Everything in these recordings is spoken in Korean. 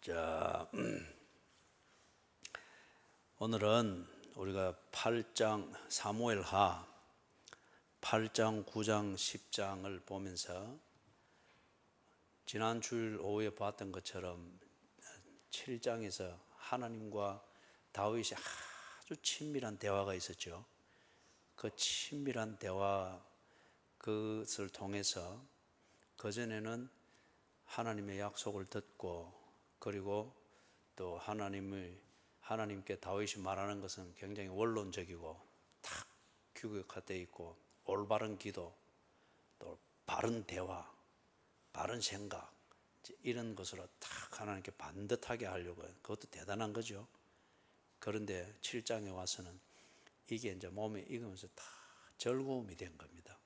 자, 오늘은 우리가 8장 사무엘하 8장, 9장, 10장을 보면서 지난 주일 오후에 봤던 것처럼 7장에서 하나님과 다윗이 아주 친밀한 대화가 있었죠. 그 친밀한 대화, 그것을 통해서 그전에는 하나님의 약속을 듣고, 그리고 또 하나님께 다윗이 말하는 것은 굉장히 원론적이고 탁 규격화되어 있고, 올바른 기도, 또 바른 대화, 바른 생각, 이런 것으로 탁 하나님께 반듯하게 하려고 해요. 그것도 대단한 거죠. 그런데 7장에 와서는 이게 이제 몸에 익으면서 다 즐거움이 된 겁니다.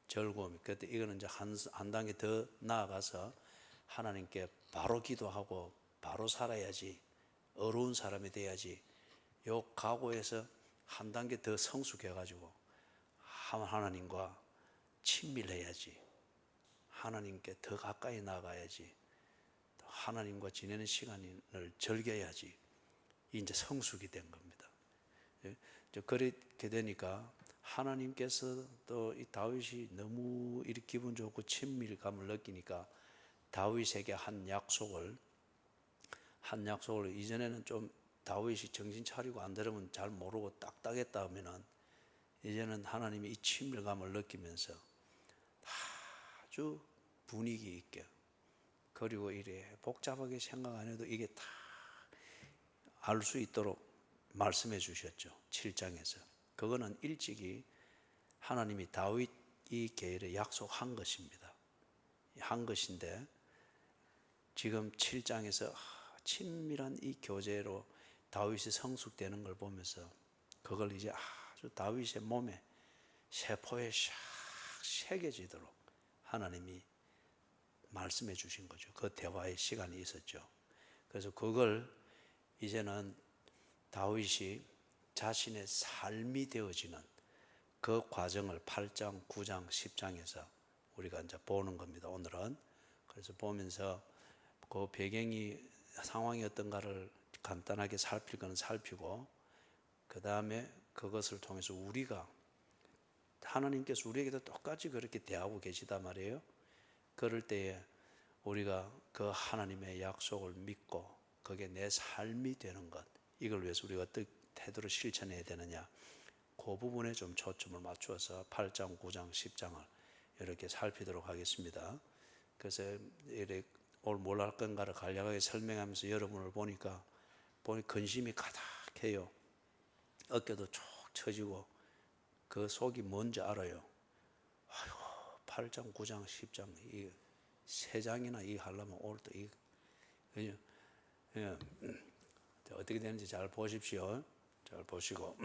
즐거움이. 그때 이거는 이제 한 단계 더 나아가서 하나님께 바로 기도하고 바로 살아야지, 어려운 사람이 돼야지, 요 각오에서 한 단계 더 성숙해가지고 하나님과 친밀해야지, 하나님께 더 가까이 나가야지, 하나님과 지내는 시간을 즐겨야지, 이제 성숙이 된 겁니다. 그렇게 되니까 하나님께서 또 이 다윗이 너무 이렇게 기분 좋고 친밀감을 느끼니까 다윗에게 한 약속을 이전에는 좀 다윗이 정신 차리고 안 들으면 잘 모르고 딱딱했다 하면은, 이제는 하나님이 이 친밀감을 느끼면서 아주 분위기 있게, 그리고 이래 복잡하게 생각 안 해도 이게 다 알 수 있도록 말씀해 주셨죠. 7장에서. 그거는 일찍이 하나님이 다윗 이 계열에 약속한 것입니다. 한 것인데, 지금 7장에서 친밀한 이 교제로 다윗이 성숙되는 걸 보면서 그걸 이제 아주 다윗의 몸에, 세포에 샥 새겨지도록 하나님이 말씀해 주신 거죠. 그 대화의 시간이 있었죠. 그래서 그걸 이제는 다윗이 자신의 삶이 되어지는 그 과정을 8장, 9장, 10장에서 우리가 이제 보는 겁니다, 오늘은. 그래서 보면서 그 배경이, 상황이 어떤가를 간단하게 살필 건 살피고, 그 다음에 그것을 통해서 우리가, 하나님께서 우리에게도 똑같이 그렇게 대하고 계시단 말이에요. 그럴 때에 우리가 그 하나님의 약속을 믿고 그게 내 삶이 되는 것, 이걸 위해서 우리가 어떤 태도를 실천해야 되느냐, 그 부분에 좀 초점을 맞추어서 8장, 9장, 10장을 이렇게 살피도록 하겠습니다. 그래서 오늘 뭘 할 건가를 간략하게 설명하면서 여러분을 보니까 근심이 가득해요. 어깨도 쭉 처지고 그 속이 뭔지 알아요. 아이고, 8장, 9장, 10장 이 세 장이나 이 하려면 오늘 또 어떻게 되는지 잘 보십시오. 잘 보시고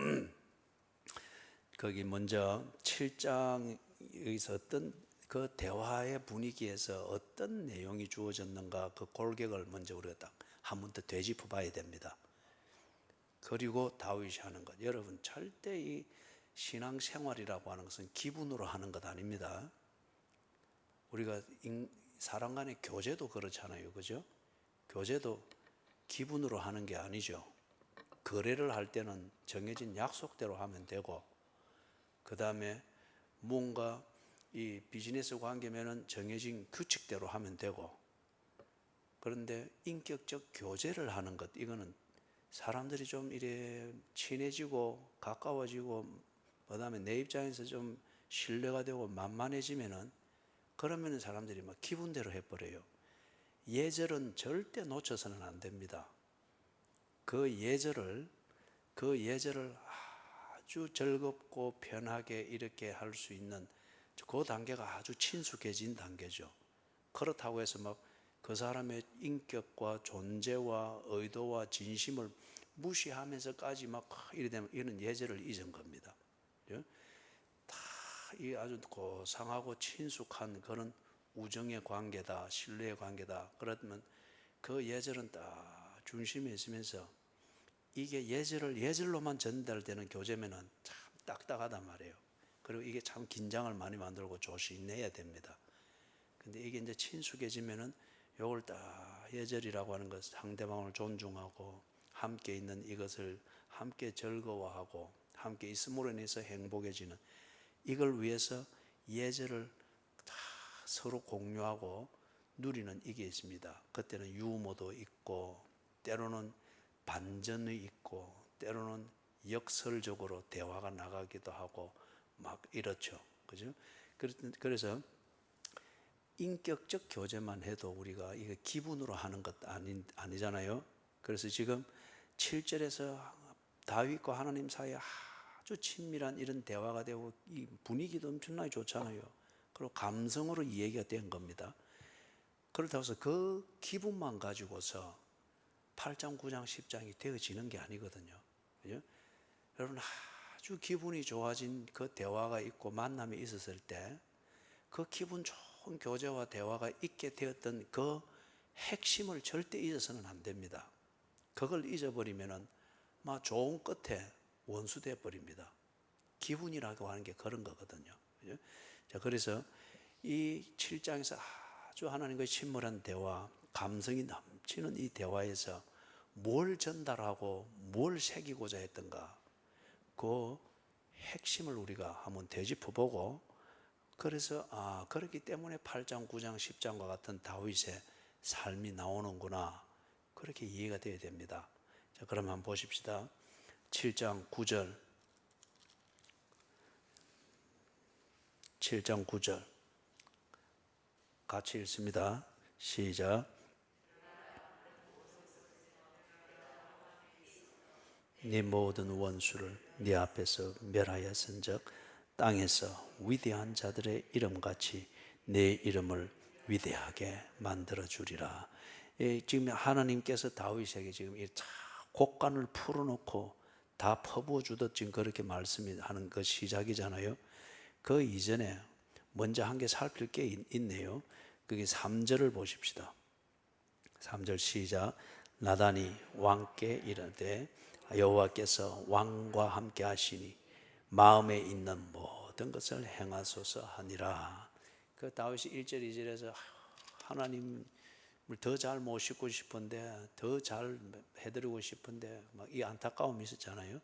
거기 먼저 7장에서 어떤 그 대화의 분위기에서 어떤 내용이 주어졌는가, 그 골격을 먼저 우리가 딱 한 번 더 되짚어 봐야 됩니다. 그리고 다윗이 하는 것, 여러분 절대 이 신앙생활이라고 하는 것은 기분으로 하는 것 아닙니다. 우리가 사람 간의 교제도 그렇잖아요, 그죠? 교제도 기분으로 하는 게 아니죠. 거래를 할 때는 정해진 약속대로 하면 되고, 그 다음에 뭔가 이 비즈니스 관계면은 정해진 규칙대로 하면 되고, 그런데 인격적 교제를 하는 것, 이거는 사람들이 좀 이래 친해지고 가까워지고, 그 다음에 내 입장에서 좀 신뢰가 되고 만만해지면은, 그러면은 사람들이 막 기분대로 해버려요. 예절은 절대 놓쳐서는 안 됩니다. 그 예절을 아주 즐겁고 편하게 이렇게 할 수 있는 그 단계가 아주 친숙해진 단계죠. 그렇다고 해서 막 그 사람의 인격과 존재와 의도와 진심을 무시하면서까지 막 이래 되면 이런 예절을 잊은 겁니다. 다 이 아주 고상하고 친숙한 그런 우정의 관계다, 신뢰의 관계다. 그러면 그 예절은 딱 중심에 있으면서, 이게 예절로만 전달되는 교제면은 참 딱딱하단 말이에요. 그리고 이게 참 긴장을 많이 만들고 조심해야 됩니다. 근데 이게 이제 친숙해지면은 요걸 딱 예절이라고 하는 것, 상대방을 존중하고 함께 있는 이것을 함께 즐거워하고 함께 있음으로 인해서 행복해지는, 이걸 위해서 예절을 다 서로 공유하고 누리는 이게 있습니다. 그때는 유머도 있고 때로는 반전이 있고 때로는 역설적으로 대화가 나가기도 하고 막 이렇죠. 그죠? 그래서 인격적 교제만 해도 우리가 이게 기분으로 하는 것 아니잖아요. 그래서 지금 7절에서 다윗과 하나님 사이에 아주 친밀한 이런 대화가 되고 이 분위기도 엄청나게 좋잖아요. 그리고 감성으로 이 얘기가 된 겁니다. 그렇다고 해서 그 기분만 가지고서 8장, 9장, 10장이 되어지는 게 아니거든요. 그죠? 여러분, 아주 기분이 좋아진 그 대화가 있고 만남이 있었을 때 그 기분 좋은 교제와 대화가 있게 되었던 그 핵심을 절대 잊어서는 안 됩니다. 그걸 잊어버리면은 막 좋은 끝에 원수 되어 버립니다. 기분이라고 하는 게 그런 거거든요. 그죠? 자, 그래서 이 7장에서 아주 하나님과의 친밀한 대화, 감성이 넘치는 이 대화에서 뭘 전달하고 뭘 새기고자 했던가, 그 핵심을 우리가 한번 되짚어보고, 그래서 그렇기 때문에 8장, 9장, 10장과 같은 다윗의 삶이 나오는구나, 그렇게 이해가 되어야 됩니다. 자, 그럼 한번 보십시다. 7장 9절, 7장 9절 같이 읽습니다. 시작. 네 모든 원수를 네 앞에서 멸하였은즉 땅에서 위대한 자들의 이름같이 네 이름을 위대하게 만들어 주리라. 지금 하나님께서 다윗에게 지금 이 곡간을 풀어놓고 다 퍼부어 주듯 지금 그렇게 말씀하는 그 시작이잖아요. 그 이전에 먼저 한 개 살필 게 있네요. 그게 3절을 보십시다. 3절 시작. 나단이 왕께 이르되 여호와께서 왕과 함께 하시니 마음에 있는 모든 것을 행하소서 하니라. 그 다윗이 1절 2절에서 하나님을 더 잘 모시고 싶은데, 더 잘 해드리고 싶은데 막 이 안타까움이 있었잖아요.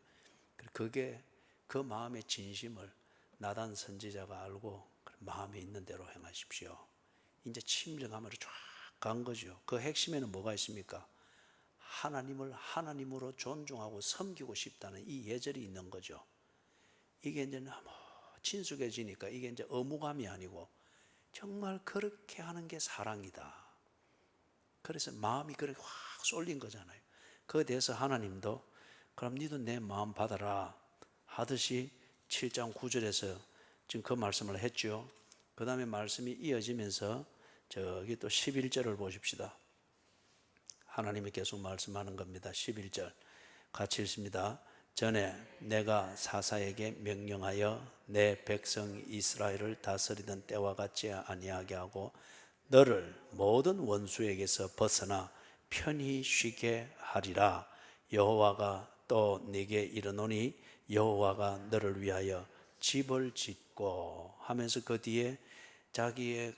그게 그 마음의 진심을 나단 선지자가 알고 마음에 있는 대로 행하십시오. 이제 침정함으로 쫙 간 거죠. 그 핵심에는 뭐가 있습니까? 하나님을 하나님으로 존중하고 섬기고 싶다는 이 예절이 있는 거죠. 이게 이제 너무 친숙해지니까 이게 이제 의무감이 아니고 정말 그렇게 하는 게 사랑이다. 그래서 마음이 그렇게 확 쏠린 거잖아요. 그에 대해서 하나님도 그럼 니도 내 마음 받아라 하듯이 7장 9절에서 지금 그 말씀을 했죠. 그 다음에 말씀이 이어지면서 저기 또 11절을 보십시다. 하나님이 계속 말씀하는 겁니다. 11절 같이 읽습니다. 전에 내가 사사에게 명령하여 내 백성 이스라엘을 다스리던 때와 같지 아니하게 하고 너를 모든 원수에게서 벗어나 편히 쉬게 하리라. 여호와가 또 네게 이르노니 여호와가 너를 위하여 집을 짓고 하면서 그 뒤에 자기의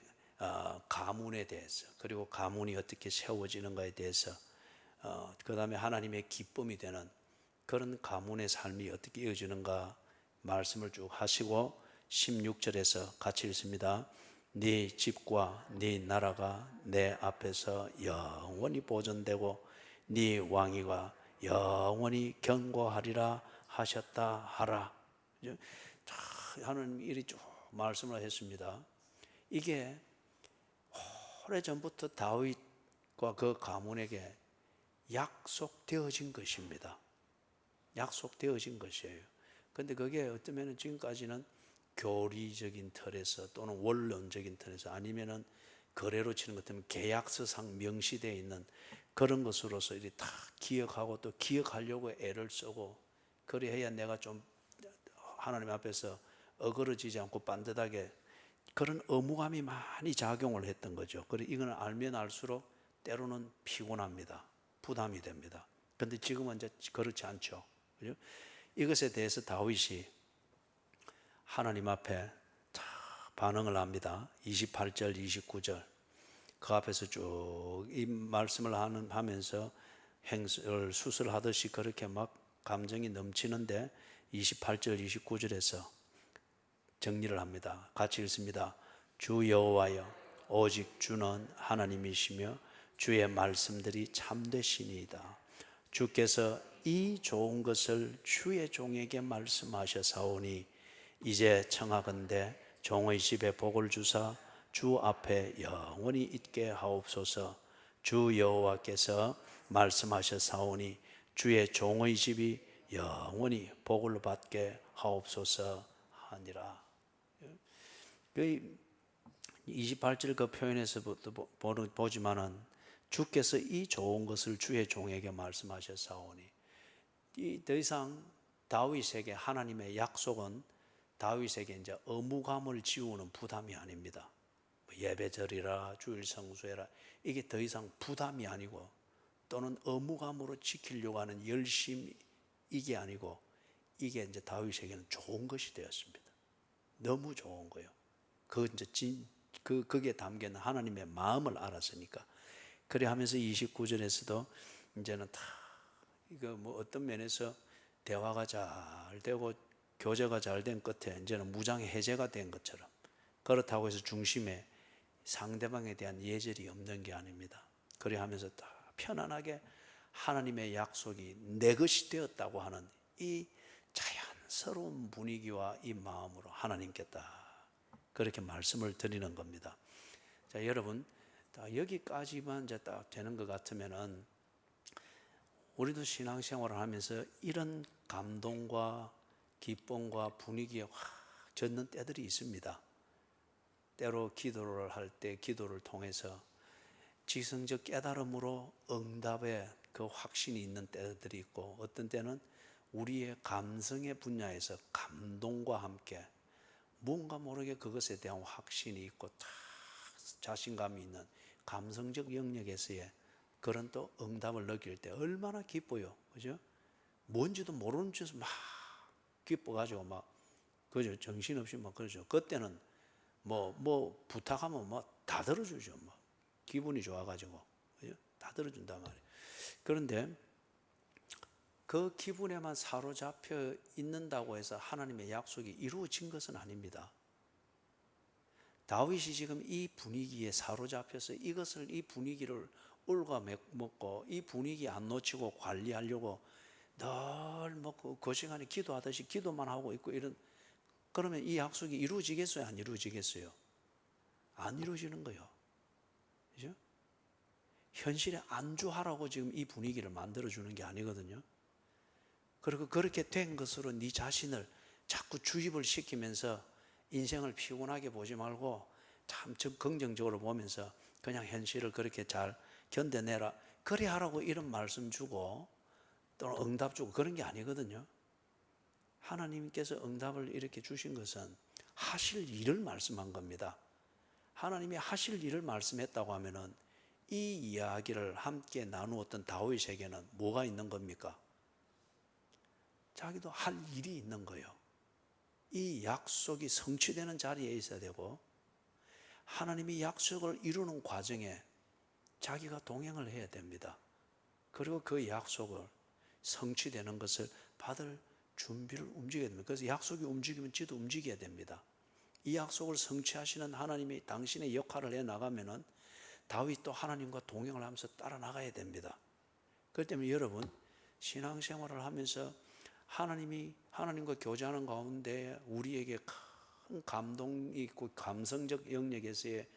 가문에 대해서, 그리고 가문이 어떻게 세워지는가에 대해서, 그 다음에 하나님의 기쁨이 되는 그런 가문의 삶이 어떻게 이어지는가 말씀을 쭉 하시고 16절에서 같이 읽습니다. 네 집과 네 나라가 내 앞에서 영원히 보존되고 네 왕위가 영원히 견고하리라 하셨다 하라. 하나님 이리 쭉 말씀을 했습니다. 이게 오래전부터 다윗과 그 가문에게 약속되어진 것입니다. 약속되어진 것이에요. 그런데 그게 어쩌면 지금까지는 교리적인 틀에서 또는 원론적인 틀에서 아니면은 거래로 치는 것 같으면 계약서상 명시되어 있는 그런 것으로서 이렇게 다 기억하고 또 기억하려고 애를 쓰고, 그래야 내가 좀 하나님 앞에서 어그러지지 않고 반듯하게, 그런 의무감이 많이 작용을 했던 거죠. 그리고 이거는 알면 알수록 때로는 피곤합니다. 부담이 됩니다. 그런데 지금은 이제 그렇지 않죠. 그죠? 이것에 대해서 다윗이 하나님 앞에 반응을 합니다. 28절, 29절 그 앞에서 쭉 이 말씀을 하면서 행설 수술하듯이 그렇게 막 감정이 넘치는데 28절 29절에서 정리를 합니다. 같이 읽습니다. 주 여호와여 오직 주는 하나님이시며 주의 말씀들이 참되시니이다. 주께서 이 좋은 것을 주의 종에게 말씀하셨사오니 이제 청하건대 종의 집에 복을 주사 주 앞에 영원히 있게 하옵소서. 주 여호와께서 말씀하셨사오니 주의 종의 집이 영원히 복을 받게 하옵소서 하니라. 28절 그 표현에서부터 보지만은 주께서 이 좋은 것을 주의 종에게 말씀하셨사오니, 더 이상 다윗에게 하나님의 약속은 다윗에게 이제 의무감을 지우는 부담이 아닙니다. 예배절이라 주일 성수해라, 이게 더 이상 부담이 아니고 또는 의무감으로 지키려고 하는 열심, 이게 아니고 이게 이제 다윗에게는 좋은 것이 되었습니다. 너무 좋은 거예요. 그게 담긴 하나님의 마음을 알았으니까. 그래 하면서 29절에서도 이제는 다 이거 뭐 어떤 면에서 대화가 잘 되고 교제가 잘 된 끝에 이제는 무장 해제가 된 것처럼, 그렇다고 해서 중심에 상대방에 대한 예절이 없는 게 아닙니다. 그래 하면서 다 편안하게 하나님의 약속이 내 것이 되었다고 하는 이 자연스러운 분위기와 이 마음으로 하나님께 딱 그렇게 말씀을 드리는 겁니다. 자, 여러분, 여기까지만 이제 딱 되는 것 같으면은 우리도 신앙생활을 하면서 이런 감동과 기쁨과 분위기에 확 젖는 때들이 있습니다. 때로 기도를 할 때 기도를 통해서 지성적 깨달음으로 응답의 그 확신이 있는 때들이 있고, 어떤 때는 우리의 감성의 분야에서 감동과 함께 뭔가 모르게 그것에 대한 확신이 있고 다 자신감이 있는 감성적 영역에서의 그런 또 응답을 느낄 때 얼마나 기뻐요. 그죠? 뭔지도 모르는 짓을 막 기뻐가지고 막, 그죠? 정신없이 막 그러죠. 그때는 뭐 부탁하면 뭐 다 들어주죠. 뭐 기분이 좋아가지고. 그죠? 다 들어준단 말이에요. 그런데 그 기분에만 사로잡혀 있는다고 해서 하나님의 약속이 이루어진 것은 아닙니다. 다윗이 지금 이 분위기에 사로잡혀서 이 분위기를 올가먹고 이 분위기 안 놓치고 관리하려고 늘 그 시간에 기도하듯이 기도만 하고 있고 이런, 그러면 이 약속이 이루어지겠어요? 안 이루어지겠어요? 안 이루어지는 거예요. 그죠? 현실에 안주하라고 지금 이 분위기를 만들어주는 게 아니거든요. 그리고 그렇게 된 것으로 네 자신을 자꾸 주입을 시키면서 인생을 피곤하게 보지 말고 참 긍정적으로 보면서 그냥 현실을 그렇게 잘 견뎌내라, 그래 하라고 이런 말씀 주고 또는 응답 주고 그런 게 아니거든요. 하나님께서 응답을 이렇게 주신 것은 하실 일을 말씀한 겁니다. 하나님이 하실 일을 말씀했다고 하면은 이 이야기를 함께 나누었던 다윗에게는 뭐가 있는 겁니까? 자기도 할 일이 있는 거예요. 이 약속이 성취되는 자리에 있어야 되고 하나님이 약속을 이루는 과정에 자기가 동행을 해야 됩니다. 그리고 그 약속을 성취되는 것을 받을 준비를 움직여야 됩니다. 그래서 약속이 움직이면 지도 움직여야 됩니다. 이 약속을 성취하시는 하나님이 당신의 역할을 해나가면은 다윗도 하나님과 동행을 하면서 따라 나가야 됩니다. 그렇기 때문에 여러분, 신앙생활을 하면서 하나님과 교제하는 가운데 우리에게 큰 감동이 있고 감성적 영역에서의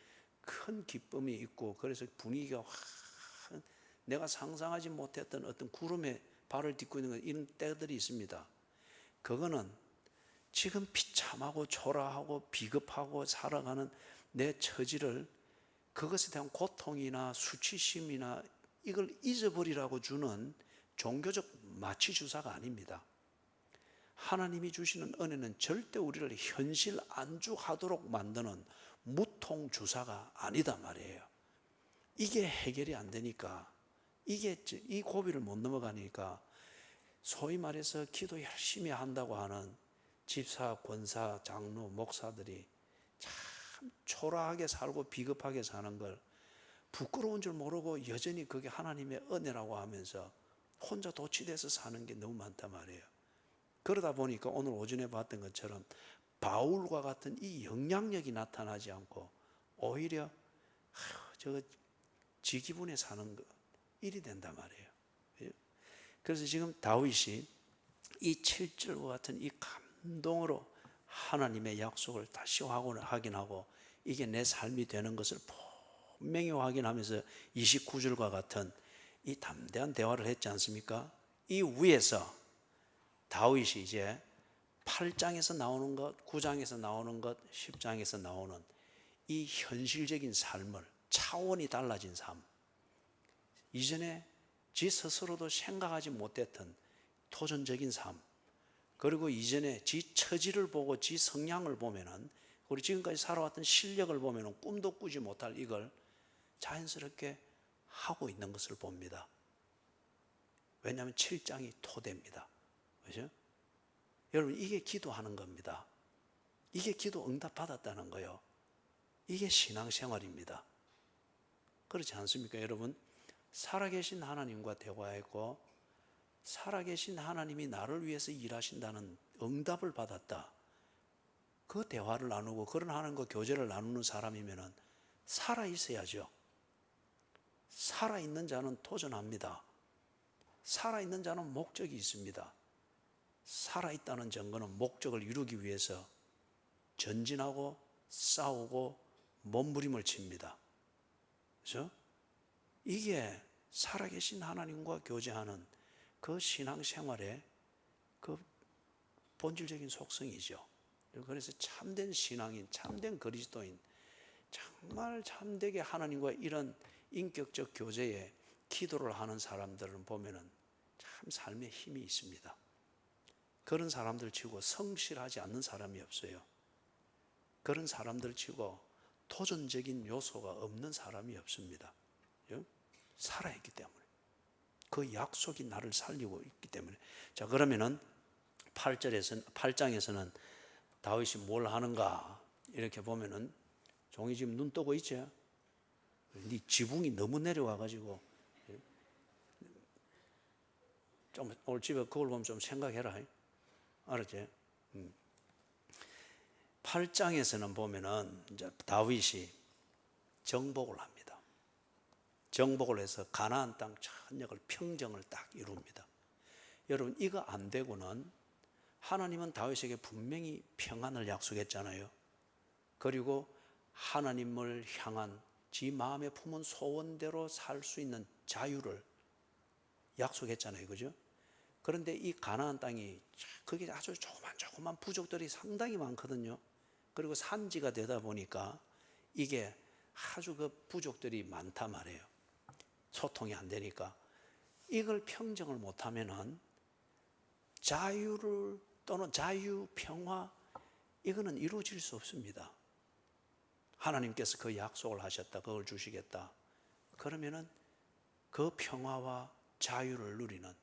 큰 기쁨이 있고, 그래서 분위기가 확 내가 상상하지 못했던 어떤 구름에 발을 딛고 있는 이런 때들이 있습니다. 그거는 지금 비참하고 초라하고 비겁하고 살아가는 내 처지를, 그것에 대한 고통이나 수치심이나 이걸 잊어버리라고 주는 종교적 마취주사가 아닙니다. 하나님이 주시는 은혜는 절대 우리를 현실 안주하도록 만드는 무통주사가 아니다 말이에요. 이게 해결이 안 되니까, 이 고비를 못 넘어가니까 소위 말해서 기도 열심히 한다고 하는 집사, 권사, 장로, 목사들이 참 초라하게 살고 비겁하게 사는 걸 부끄러운 줄 모르고 여전히 그게 하나님의 은혜라고 하면서 혼자 도취돼서 사는 게 너무 많단 말이에요. 그러다 보니까 오늘 오전에 봤던 것처럼 바울과 같은 이 영향력이 나타나지 않고 오히려 저 지 기분에 사는 거 일이 된단 말이에요. 그래서 지금 다윗이 이 7절과 같은 이 감동으로 하나님의 약속을 다시 확인하고 이게 내 삶이 되는 것을 분명히 확인하면서 29절과 같은 이 담대한 대화를 했지 않습니까? 이 위에서 다윗이 이제 8장에서 나오는 것, 9장에서 나오는 것, 10장에서 나오는 이 현실적인 삶을 차원이 달라진 삶, 이전에 지 스스로도 생각하지 못했던 도전적인 삶, 그리고 이전에 지 처지를 보고 지 성향을 보면은 우리 지금까지 살아왔던 실력을 보면은 꿈도 꾸지 못할 이걸 자연스럽게 하고 있는 것을 봅니다. 왜냐하면 7장이 토대입니다. 그죠? 여러분, 이게 기도하는 겁니다. 이게 기도 응답 받았다는 거예요. 이게 신앙생활입니다. 그렇지 않습니까, 여러분? 살아계신 하나님과 대화했고 살아계신 하나님이 나를 위해서 일하신다는 응답을 받았다. 그 대화를 나누고 그런 하나님과 교제를 나누는 사람이면 살아있어야죠. 살아있는 자는 도전합니다. 살아있는 자는 목적이 있습니다. 살아있다는 증거는 목적을 이루기 위해서 전진하고 싸우고 몸부림을 칩니다. 그렇죠? 이게 살아계신 하나님과 교제하는 그 신앙생활의 그 본질적인 속성이죠. 그래서 참된 신앙인, 참된 그리스도인, 정말 참되게 하나님과 이런 인격적 교제에 기도를 하는 사람들을 보면은 참 삶에 힘이 있습니다. 그런 사람들 치고 성실하지 않는 사람이 없어요. 그런 사람들 치고 도전적인 요소가 없는 사람이 없습니다. 살아있기 때문에. 그 약속이 나를 살리고 있기 때문에. 자, 그러면은 8장에서는 다윗이 뭘 하는가 이렇게 보면은 종이 지금 눈 뜨고 있죠. 네 지붕이 너무 내려와가지고 좀 오늘 집에 그걸 보면 좀 생각해라. 알았지? 8장에서는 보면은 이제 다윗이 정복을 합니다. 정복을 해서 가나안 땅 전역을 평정을 딱 이룹니다. 여러분, 이거 안 되고는 하나님은 다윗에게 분명히 평안을 약속했잖아요. 그리고 하나님을 향한 지 마음에 품은 소원대로 살 수 있는 자유를 약속했잖아요. 그죠? 그런데 이 가나안 땅이 그게 아주 조그만 부족들이 상당히 많거든요. 그리고 산지가 되다 보니까 이게 아주 그 부족들이 많단 말이에요. 소통이 안 되니까. 이걸 평정을 못하면은 자유를 또는 자유, 평화, 이거는 이루어질 수 없습니다. 하나님께서 그 약속을 하셨다. 그걸 주시겠다. 그러면은 그 평화와 자유를 누리는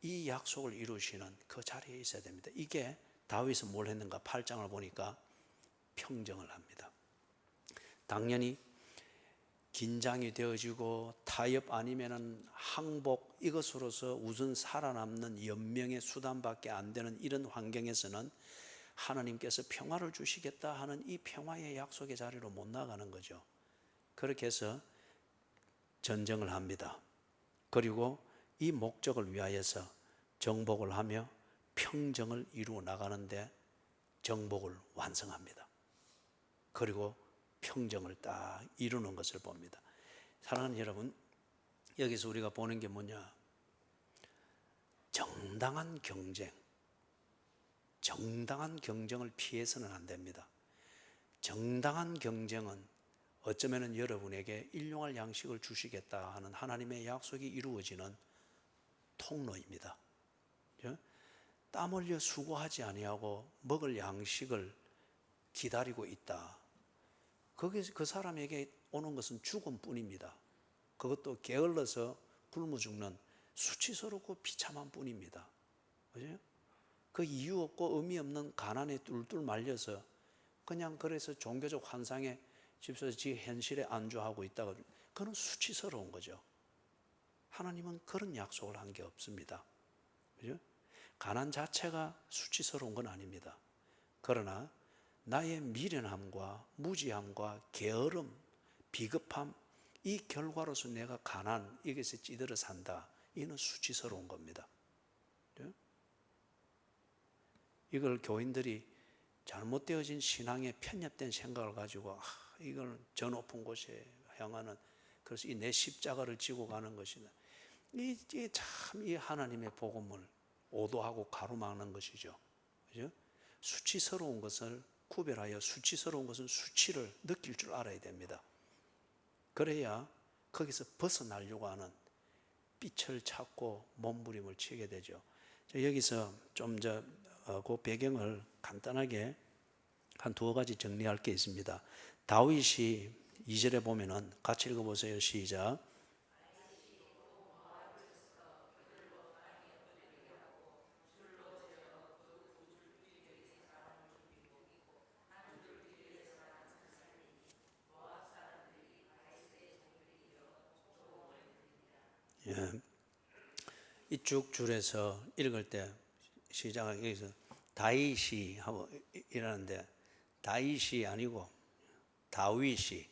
이 약속을 이루시는 그 자리에 있어야 됩니다. 이게 다윗은 뭘 했는가? 8장을 보니까 평정을 합니다. 당연히 긴장이 되어지고 타협 아니면은 항복, 이것으로서 우선 살아남는 연명의 수단밖에 안 되는 이런 환경에서는 하나님께서 평화를 주시겠다 하는 이 평화의 약속의 자리로 못 나가는 거죠. 그렇게 해서 전쟁을 합니다. 그리고 이 목적을 위하여서 정복을 하며 평정을 이루어 나가는데 정복을 완성합니다. 그리고 평정을 딱 이루는 것을 봅니다. 사랑하는 여러분, 여기서 우리가 보는 게 뭐냐? 정당한 경쟁을 피해서는 안 됩니다. 정당한 경쟁은 어쩌면 여러분에게 일용할 양식을 주시겠다 하는 하나님의 약속이 이루어지는 통로입니다. 땀 흘려 수고하지 아니하고 먹을 양식을 기다리고 있다. 거기서 그 사람에게 오는 것은 죽음뿐입니다. 그것도 게을러서 굶어 죽는 수치스럽고 비참한 뿐입니다. 그죠? 그 이유 없고 의미 없는 가난에 뚫뚫 말려서 그냥 그래서 종교적 환상에 집에서 지 현실에 안주하고 있다가 그건 수치스러운 거죠. 하나님은 그런 약속을 한 게 없습니다. 그죠? 가난 자체가 수치스러운 건 아닙니다. 그러나 나의 미련함과 무지함과 게으름, 비겁함, 이 결과로서 내가 가난, 이것에 찌들어 산다. 이는 수치스러운 겁니다. 그죠? 이걸 교인들이 잘못되어진 신앙에 편협된 생각을 가지고 이걸 저 높은 곳에 향하는, 그래서 이 내 십자가를 지고 가는 것이다. 이게 참 이 하나님의 복음을 오도하고 가로막는 것이죠. 그죠? 수치스러운 것을 구별하여 수치스러운 것은 수치를 느낄 줄 알아야 됩니다. 그래야 거기서 벗어나려고 하는 빛을 찾고 몸부림을 치게 되죠. 여기서 좀 그 배경을 간단하게 한 두어 가지 정리할 게 있습니다. 다윗이 2절에 보면은 같이 읽어보세요. 시작. 예. 이쪽 줄에서 읽을 때 시작하기 여기서 다윗이 하고 이러는데 다윗이 아니고 다윗이.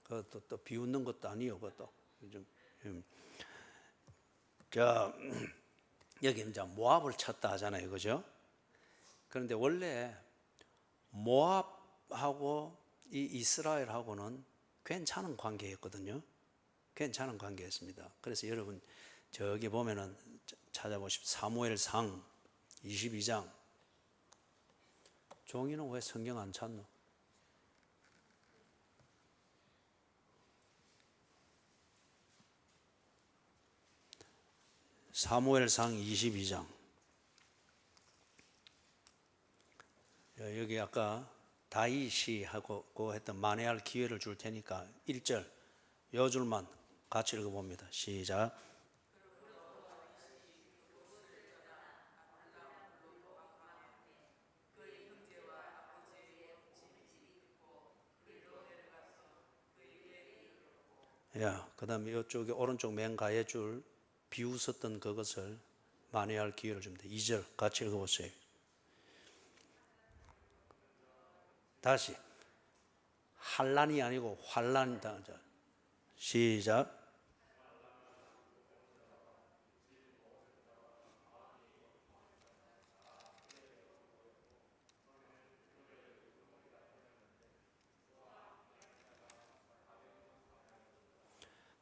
그것도 또 비웃는 것도 아니요. 그것도 좀. 자, 여기 이제 모압을 찾다 하잖아요. 그죠? 그런데 원래 모압하고 이 이스라엘하고는 괜찮은 관계였거든요. 괜찮은 관계였습니다. 그래서 여러분 저기 보면은 찾아보십시오. 사무엘상 22장. 종이는 왜 성경 안 찾노? 사무엘상 22장. 여기 아까 다윗이 하고 했던 만회할 기회를 줄 테니까 1절 요 줄만 같이 읽어봅니다. 시작. 야, 그 다음에 이쪽에 오른쪽 맨 가에 줄 비웃었던 그것을 만회할 기회를 줍니다. 2절 같이 읽어보세요. 다시 환란이 아니고 환란 당자. 시작.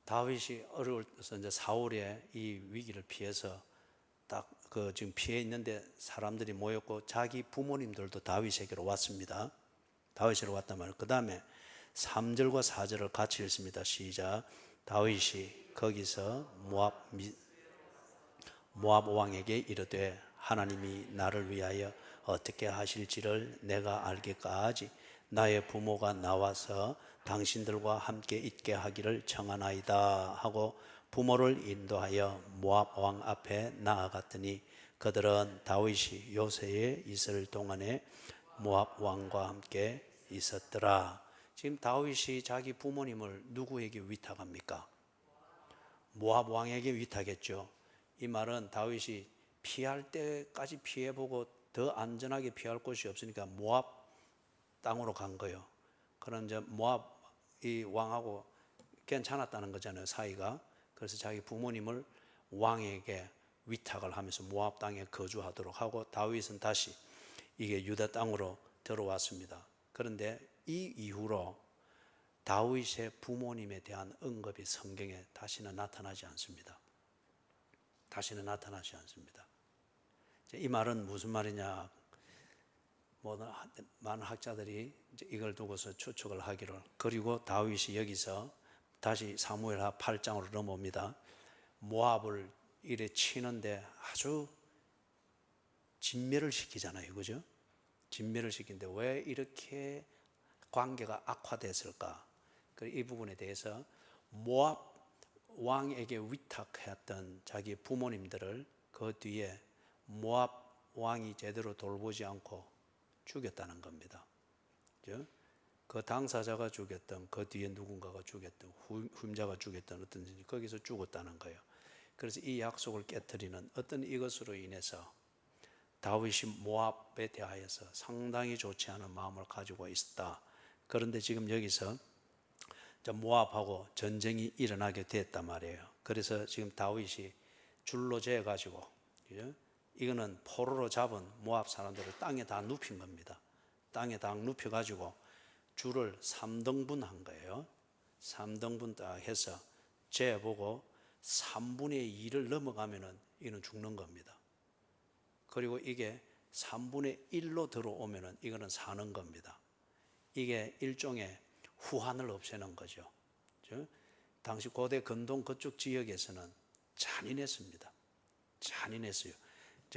다윗이 어려울 때서 이제 사울의 이 위기를 피해서 딱 그 지금 피해 있는데 사람들이 모였고 자기 부모님들도 다윗에게로 왔습니다. 다윗으로 왔단 말이에요. 그 다음에 3절과 4절을 같이 읽습니다. 시작. 다윗이 거기서 모압 왕에게 이르되 하나님이 나를 위하여 어떻게 하실지를 내가 알기까지 나의 부모가 나와서 당신들과 함께 있게 하기를 청하나이다 하고 부모를 인도하여 모압 왕 앞에 나아갔더니 그들은 다윗이 요새에 있을 동안에 모압 왕과 함께 있었더라. 지금 다윗이 자기 부모님을 누구에게 위탁합니까? 모압 왕에게 위탁했죠. 이 말은 다윗이 피할 때까지 피해보고 더 안전하게 피할 곳이 없으니까 모압 땅으로 간 거예요. 그런 이제 모압 이 왕하고 괜찮았다는 거잖아요, 사이가. 그래서 자기 부모님을 왕에게 위탁을 하면서 모압 땅에 거주하도록 하고 다윗은 다시 이게 유다 땅으로 들어왔습니다. 그런데 이 이후로 다윗의 부모님에 대한 언급이 성경에 다시는 나타나지 않습니다. 다시는 나타나지 않습니다. 이 말은 무슨 말이냐? 많은 학자들이 이걸 두고서 추측을 하기를. 그리고 다윗이 여기서 다시 사무엘하 8장으로 넘어옵니다. 모압을 이래 치는데 아주 진멸을 시키잖아요, 그죠? 진멸을 시키는데 왜 이렇게 관계가 악화됐을까? 이 부분에 대해서 모압 왕에게 위탁했던 자기 부모님들을 그 뒤에 모압 왕이 제대로 돌보지 않고 죽였다는 겁니다. 그죠? 그 당사자가 죽였던, 그 뒤에 누군가가 죽였던, 후임자가 죽였던 어떤 지 거기서 죽었다는 거예요. 그래서 이 약속을 깨뜨리는 어떤 이것으로 인해서 다윗이 모압에 대하여서 상당히 좋지 않은 마음을 가지고 있었다. 그런데 지금 여기서 모압하고 전쟁이 일어나게 됐단 말이에요. 그래서 지금 다윗이 줄로 재어 가지고, 이거는 포로로 잡은 모압 사람들을 땅에 다 눕힌 겁니다. 땅에 다 눕혀 가지고 줄을 3등분 한 거예요. 3등분 딱 해서 재보고 3분의 2를 넘어가면은 이는 죽는 겁니다. 그리고 이게 3분의 1로 들어오면은 이거는 사는 겁니다. 이게 일종의 후한을 없애는 거죠. 당시 고대 근동 그쪽 지역에서는 잔인했습니다. 잔인했어요.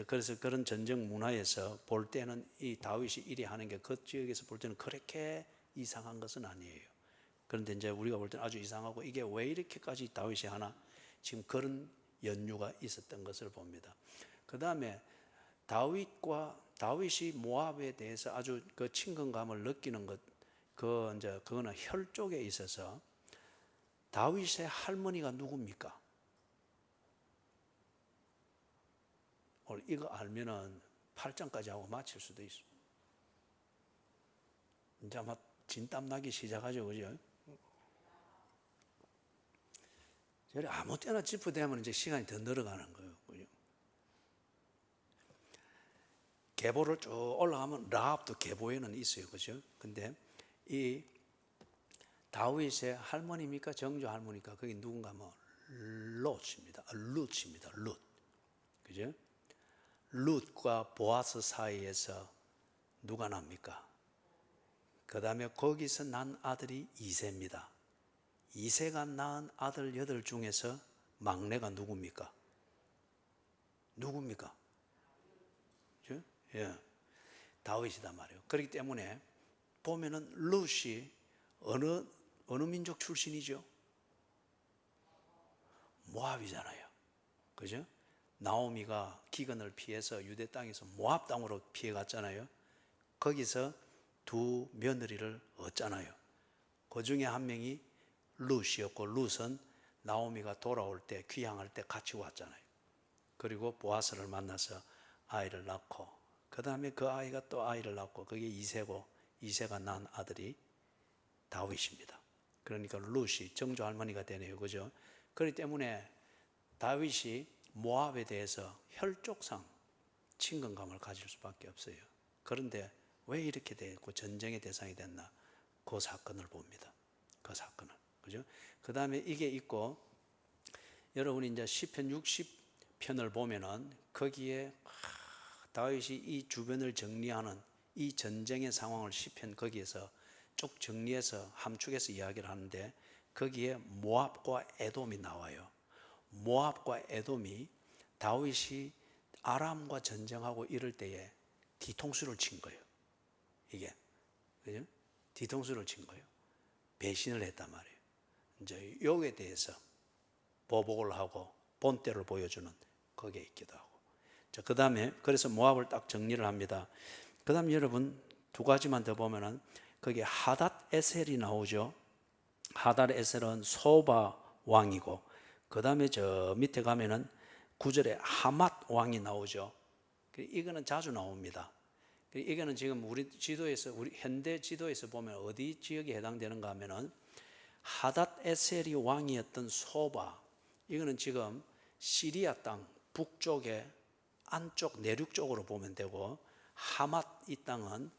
그래서 그런 전쟁 문화에서 볼 때는 이 다윗이 이리 하는 게 그 지역에서 볼 때는 그렇게 이상한 것은 아니에요. 그런데 이제 우리가 볼 때는 아주 이상하고 이게 왜 이렇게까지 다윗이 하나? 지금 그런 연유가 있었던 것을 봅니다. 그 다음에 다윗이 모압에 대해서 아주 그 친근감을 느끼는 것, 그거는 혈 쪽에 있어서 다윗의 할머니가 누굽니까? 오늘 이거 알면은 8장까지 하고 마칠 수도 있어. 이제 아마 진땀 나기 시작하죠, 그죠? 아무 때나 짚어대면 이제 시간이 더 늘어가는 거예요, 그죠? 계보를 쭉 올라가면 라합도 계보에는 있어요, 그죠? 근데 이 다윗의 할머니입니까? 정조 할머니까? 그게 누군가 뭐 룻입니다. 룻. 그죠? 룻과 보아스 사이에서 누가 납니까? 그 다음에 거기서 난 아들이 이새입니다. 이새가 낳은 아들 8 중에서 막내가 누굽니까? 그죠? 예. 다윗이단 말이에요. 그렇기 때문에 보면은 룻이 어느 민족 출신이죠? 모압이잖아요. 그죠? 나오미가 기근을 피해서 유대 땅에서 모압 땅으로 피해 갔잖아요. 거기서 2 며느리를 얻잖아요. 그 중에 한 명이 룻이었고, 룻은 나오미가 돌아올 때, 귀향할 때 같이 왔잖아요. 그리고 보아스를 만나서 아이를 낳고, 그 다음에 그 아이가 또 아이를 낳고, 그게 이새고, 이새가 낳은 아들이 다윗입니다. 그러니까 룻이 정조 할머니가 되네요. 그죠? 그렇기 때문에 다윗이 모압에 대해서 혈족상 친근감을 가질 수밖에 없어요. 그런데 왜 이렇게 되고 전쟁의 대상이 됐나? 그 사건을 봅니다. 그 사건을. 그죠? 그 다음에 이게 있고, 여러분이 이제 시편 60편을 보면은 거기에 다윗이 이 주변을 정리하는 이 전쟁의 상황을 시편 거기에서 쭉 정리해서 함축해서 이야기를 하는데, 거기에 모압과 에돔이 나와요. 모압과 에돔이 다윗이 아람과 전쟁하고 이럴 때에 뒤통수를 친 거예요. 이게, 그죠? 뒤통수를 친 거예요. 배신을 했단 말이에요. 이제 여기에 대해서 보복을 하고 본때를 보여주는 거기에 있기도 하고. 자, 그 다음에 그래서 모압을 딱 정리를 합니다. 그 다음에 여러분 2가지만 더 보면은 거기에 하닷 에셀이 나오죠. 하닷 에셀은 소바 왕이고, 그 다음에 저 밑에 가면은 9절에 하맛 왕이 나오죠. 이거는 자주 나옵니다. 이거는 지금 우리 지도에서, 우리 현대 지도에서 보면 어디 지역에 해당되는가 하면은 하닷 에셀이 왕이었던 소바, 이거는 지금 시리아 땅 북쪽에 안쪽 내륙 쪽으로 보면 되고, 하맛 이 땅은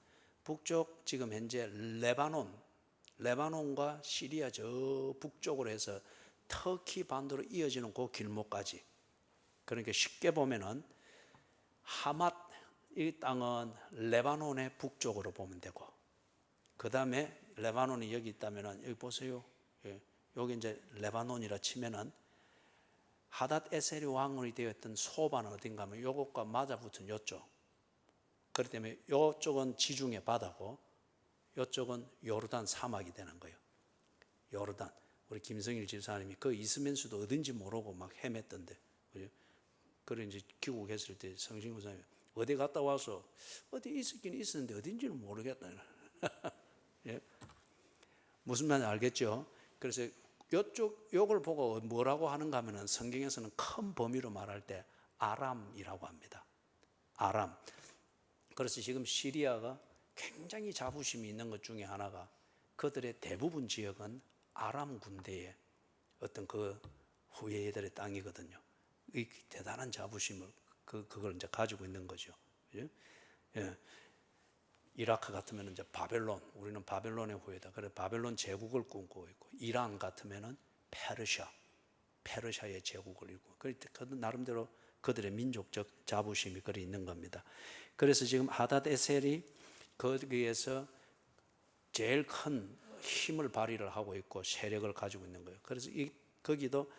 북쪽 지금 현재 레바논과 시리아 저 북쪽으로 해서 터키 반도로 이어지는 그 길목까지. 그러니까 쉽게 보면은 하맛 이 땅은 레바논의 북쪽으로 보면 되고, 그 다음에 레바논이 여기 있다면은 여기 보세요. 여기 이제 레바논이라 치면은 하닷 에셀이 왕이 되었던 소바는 어딘가 하면 요것과 맞아붙은 요쪽. 그렇기 때문에 요쪽은 지중해 바다고 요쪽은 요르단 사막이 되는 거예요. 요르단. 우리 김성일 집사님이 그 있으면서도 어딘지 모르고 막 헤맸던데. 그죠? 그래 이제 귀국했을 때 성신구사님 어디 갔다 와서 어디 있었긴 있었는데 어딘지는 모르겠다. 무슨 말인지 알겠죠? 그래서 이쪽 요걸 보고 뭐라고 하는가 하면은 성경에서는 큰 범위로 말할 때 아람이라고 합니다. 아람. 그래서 지금 시리아가 굉장히 자부심이 있는 것 중에 하나가 그들의 대부분 지역은 아람 군대의 어떤 그 후예들의 땅이거든요. 이 대단한 자부심을 그걸 이제 가지고 있는 거죠. 예? 예. 이라크 같으면 이제 바벨론, 우리는 바벨론의 후예다. 그래 바벨론 제국을 꿈꾸고 있고, 이란 같으면은 페르시아의 제국을 이루고, 그 나름대로 그들의 민족적 자부심이 그리 있는 겁니다. 그래서 지금 하닷 에셀이 거기에서 제일 큰 힘을 발휘를 하고 있고 세력을 가지고 있는 거예요. 그래서 거기도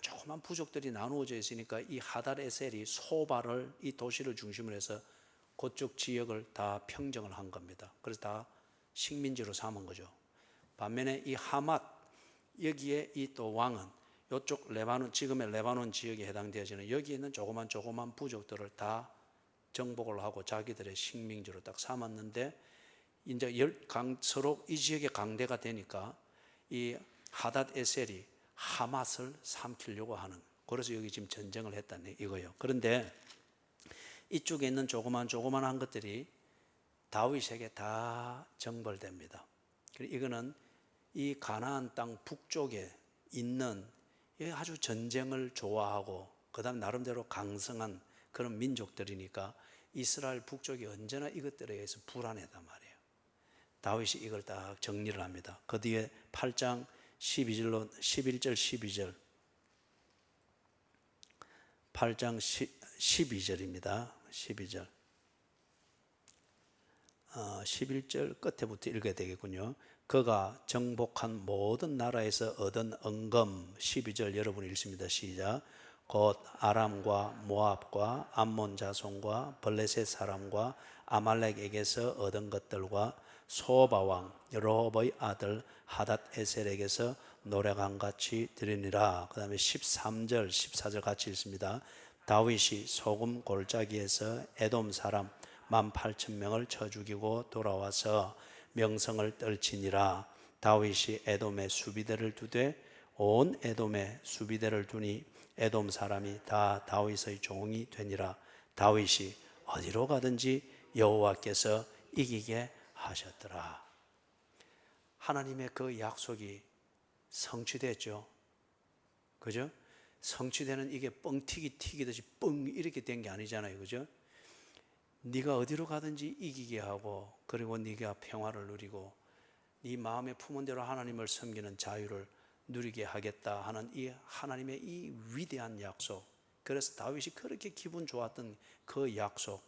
조그만 부족들이 나누어져 있으니까 이 하닷 에셀이 소바를 이 도시를 중심으로 해서 그쪽 지역을 다 평정을 한 겁니다. 그래서 다 식민지로 삼은 거죠. 반면에 이 하맛 여기에 이 또 왕은 이쪽 레바논, 지금의 레바논 지역에 해당되어지는 여기에 있는 조그만 부족들을 다 정복을 하고 자기들의 식민지로 딱 삼았는데, 이제 서로 이 지역의 강대가 되니까 이 하닷 에셀이 하맛을 삼키려고 하는, 그래서 여기 지금 전쟁을 했다는 이거예요. 그런데 이쪽에 있는 조그만한 것들이 다윗에게 다 정벌됩니다. 이거는 이 가나안 땅 북쪽에 있는 아주 전쟁을 좋아하고 그다음 나름대로 강성한 그런 민족들이니까 이스라엘 북쪽이 언제나 이것들에 의해서 불안하단 말이에요. 다윗이 이걸 딱 정리를 합니다. 그 뒤에 8장 11절 12절 8장 12절입니다. 12절 11절 끝에부터 읽어야 되겠군요. 그가 정복한 모든 나라에서 얻은 은금. 12절 여러분 읽습니다. 시작. 곧 아람과 모압과 암몬 자손과 블레셋 사람과 아말렉에게서 얻은 것들과 소바 왕 여로보의 아들 하닷 에셀에게서 노래강같이 드리니라. 그 다음에 13절 14절 같이 읽습니다. 다윗이 소금 골짜기에서 에돔 사람 18,000명을 쳐 죽이고 돌아와서 명성을 떨치니라. 다윗이 에돔에 수비대를 두되 온 에돔에 수비대를 두니 에돔 사람이 다 다윗의 종이 되니라. 다윗이 어디로 가든지 여호와께서 이기게 하셨더라. 하나님의 그 약속이 성취됐죠. 그죠? 성취되는 이게 뻥튀기 튀기듯이 뻥 이렇게 된 게 아니잖아요. 그죠? 네가 어디로 가든지 이기게 하고, 그리고 네가 평화를 누리고 네 마음에 품은 대로 하나님을 섬기는 자유를 누리게 하겠다 하는 이 하나님의 이 위대한 약속. 그래서 다윗이 그렇게 기분 좋았던 그 약속,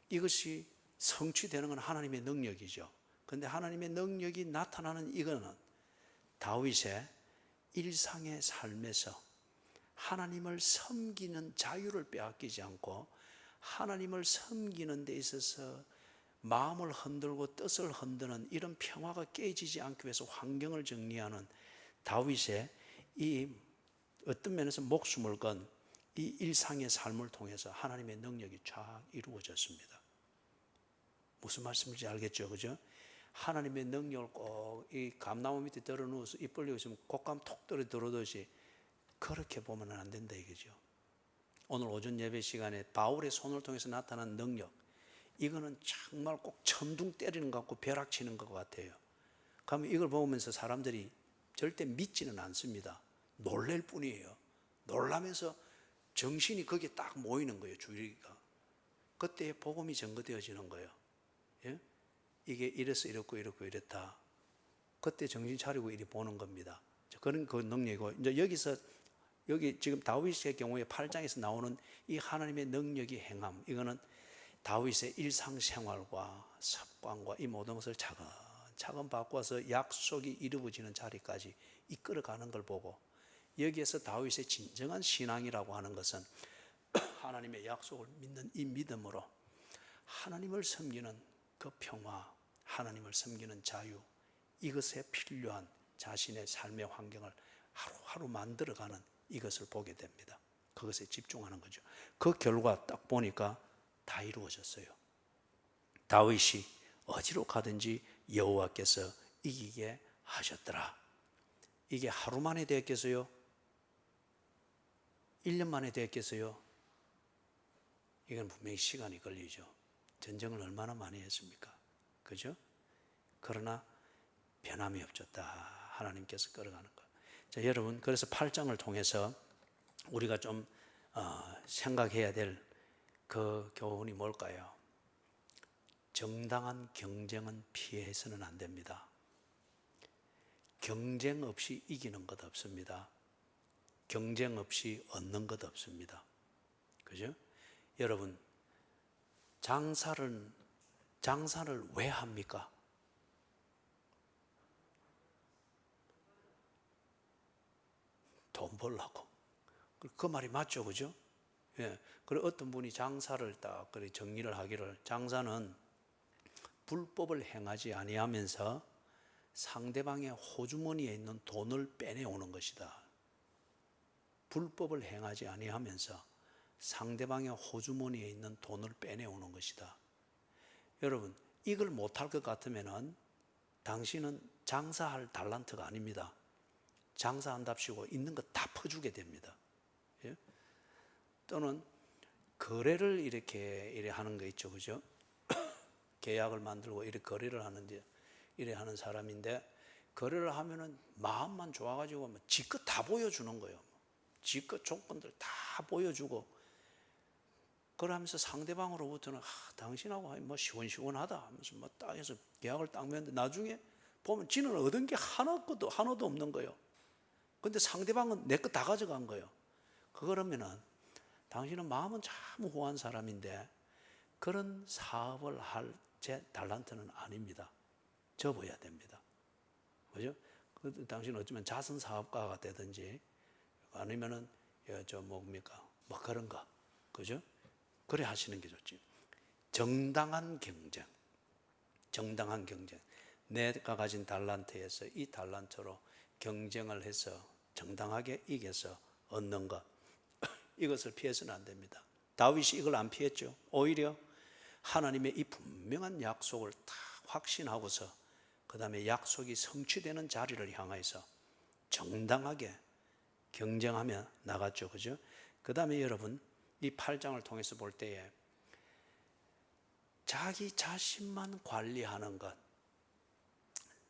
이것이 성취되는 건 하나님의 능력이죠. 그런데 하나님의 능력이 나타나는 이거는 다윗의 일상의 삶에서 하나님을 섬기는 자유를 빼앗기지 않고 하나님을 섬기는 데 있어서 마음을 흔들고 뜻을 흔드는 이런 평화가 깨지지 않기 위해서 환경을 정리하는 다윗의 이 어떤 면에서 목숨을 건 이 일상의 삶을 통해서 하나님의 능력이 쫙 이루어졌습니다. 무슨 말씀인지 알겠죠? 그죠? 하나님의 능력을 꼭 이 감나무 밑에 들어 누워서 입 벌리고 있으면 곶감 톡 들어오듯이 그렇게 보면 안 된다 이거죠. 오늘 오전 예배 시간에 바울의 손을 통해서 나타난 능력, 이거는 정말 꼭 천둥 때리는 것 같고 벼락 치는 것 같아요. 그러면 이걸 보면서 사람들이 절대 믿지는 않습니다. 놀랄 뿐이에요. 놀라면서 정신이 거기에 딱 모이는 거예요. 주의가. 그때 복음이 전거되어지는 거예요. 예? 이게 이래서 이렇고 이랬다. 그때 정신 차리고 이리 보는 겁니다. 그런 그 능력이고, 이제 여기 지금 다윗의 경우에 8장에서 나오는 이 하나님의 능력이 행함, 이거는 다윗의 일상생활과 습관과 이 모든 것을 차근차근 바꿔서 약속이 이루어지는 자리까지 이끌어가는 걸 보고, 여기에서 다윗의 진정한 신앙이라고 하는 것은 하나님의 약속을 믿는 이 믿음으로 하나님을 섬기는 그 평화, 하나님을 섬기는 자유, 이것에 필요한 자신의 삶의 환경을 하루하루 만들어가는 이것을 보게 됩니다. 그것에 집중하는 거죠. 그 결과 딱 보니까 다 이루어졌어요. 다윗이 어디로 가든지 여호와께서 이기게 하셨더라. 이게 하루 만에 되었겠어요? 1년 만에 되었겠어요? 이건 분명히 시간이 걸리죠. 전쟁을 얼마나 많이 했습니까? 그죠? 그러나 변함이 없었다. 하나님께서 끌어가는 것. 자, 여러분, 그래서 8장을 통해서 우리가 좀 생각해야 될 그 교훈이 뭘까요? 정당한 경쟁은 피해서는 안 됩니다. 경쟁 없이 이기는 것 없습니다. 경쟁 없이 얻는 것 없습니다. 그죠? 여러분, 장사를 왜 합니까? 돈 벌라고. 그 말이 맞죠, 그죠? 예. 그리고 어떤 분이 장사를 딱 그래 정리를 하기를, 장사는 불법을 행하지 아니하면서 상대방의 호주머니에 있는 돈을 빼내오는 것이다. 불법을 행하지 아니하면서 상대방의 호주머니에 있는 돈을 빼내오는 것이다. 여러분, 이걸 못할 것 같으면은 당신은 장사할 달란트가 아닙니다. 장사한답시고 있는 거 다 퍼주게 됩니다. 예? 또는 거래를 이렇게 하는 거 있죠, 그죠? 계약을 만들고 이렇게 거래를 하는데, 이래 하는 사람인데, 거래를 하면은 마음만 좋아가지고 지껏 다 보여주는 거예요. 지껏 조건들 다 보여주고, 그러면서 상대방으로부터는 당신하고 뭐 시원시원하다 하면서 뭐 딱 해서 계약을 딱 맺는데, 나중에 보면 지는 얻은 게 하나도 없는 거예요. 근데 상대방은 내 거 다 가져간 거예요. 그러면은 당신은 마음은 참 후한 사람인데 그런 사업을 할 제 달란트는 아닙니다. 접어야 됩니다. 그죠? 당신은 어쩌면 자선 사업가가 되든지 아니면은 저 뭡니까? 뭐 그런 거. 그죠? 그래 하시는 게 좋지. 정당한 경쟁. 정당한 경쟁. 내가 가진 달란트에서 이 달란트로 경쟁을 해서 정당하게 이겨서 얻는 것. 이것을 피해서는 안 됩니다. 다윗이 이걸 안 피했죠. 오히려 하나님의 이 분명한 약속을 다 확신하고서 그 다음에 약속이 성취되는 자리를 향해서 정당하게 경쟁하며 나갔죠. 그죠? 그 다음에 여러분, 이 8장을 통해서 볼 때에 자기 자신만 관리하는 것,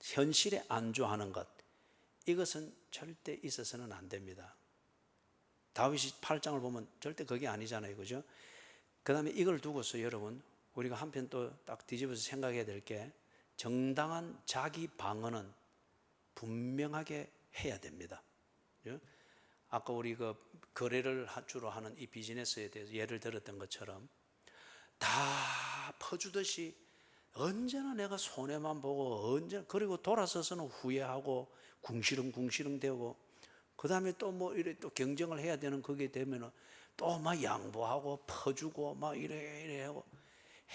현실에 안주하는 것, 이것은 절대 있어서는 안 됩니다. 다윗이 8장을 보면 절대 그게 아니잖아요. 그죠? 그 다음에 이걸 두고서 여러분, 우리가 한편 또 딱 뒤집어서 생각해야 될 게, 정당한 자기 방어는 분명하게 해야 됩니다. 아까 우리 그 거래를 주로 하는 이 비즈니스에 대해서 예를 들었던 것처럼 다 퍼주듯이 언제나 내가 손해만 보고 언제나, 그리고 돌아서서는 후회하고 궁시렁궁시렁 되고, 그 다음에 또 뭐 이래 또 경쟁을 해야 되는 그게 되면은 또 막 양보하고 퍼주고 막 이래 하고,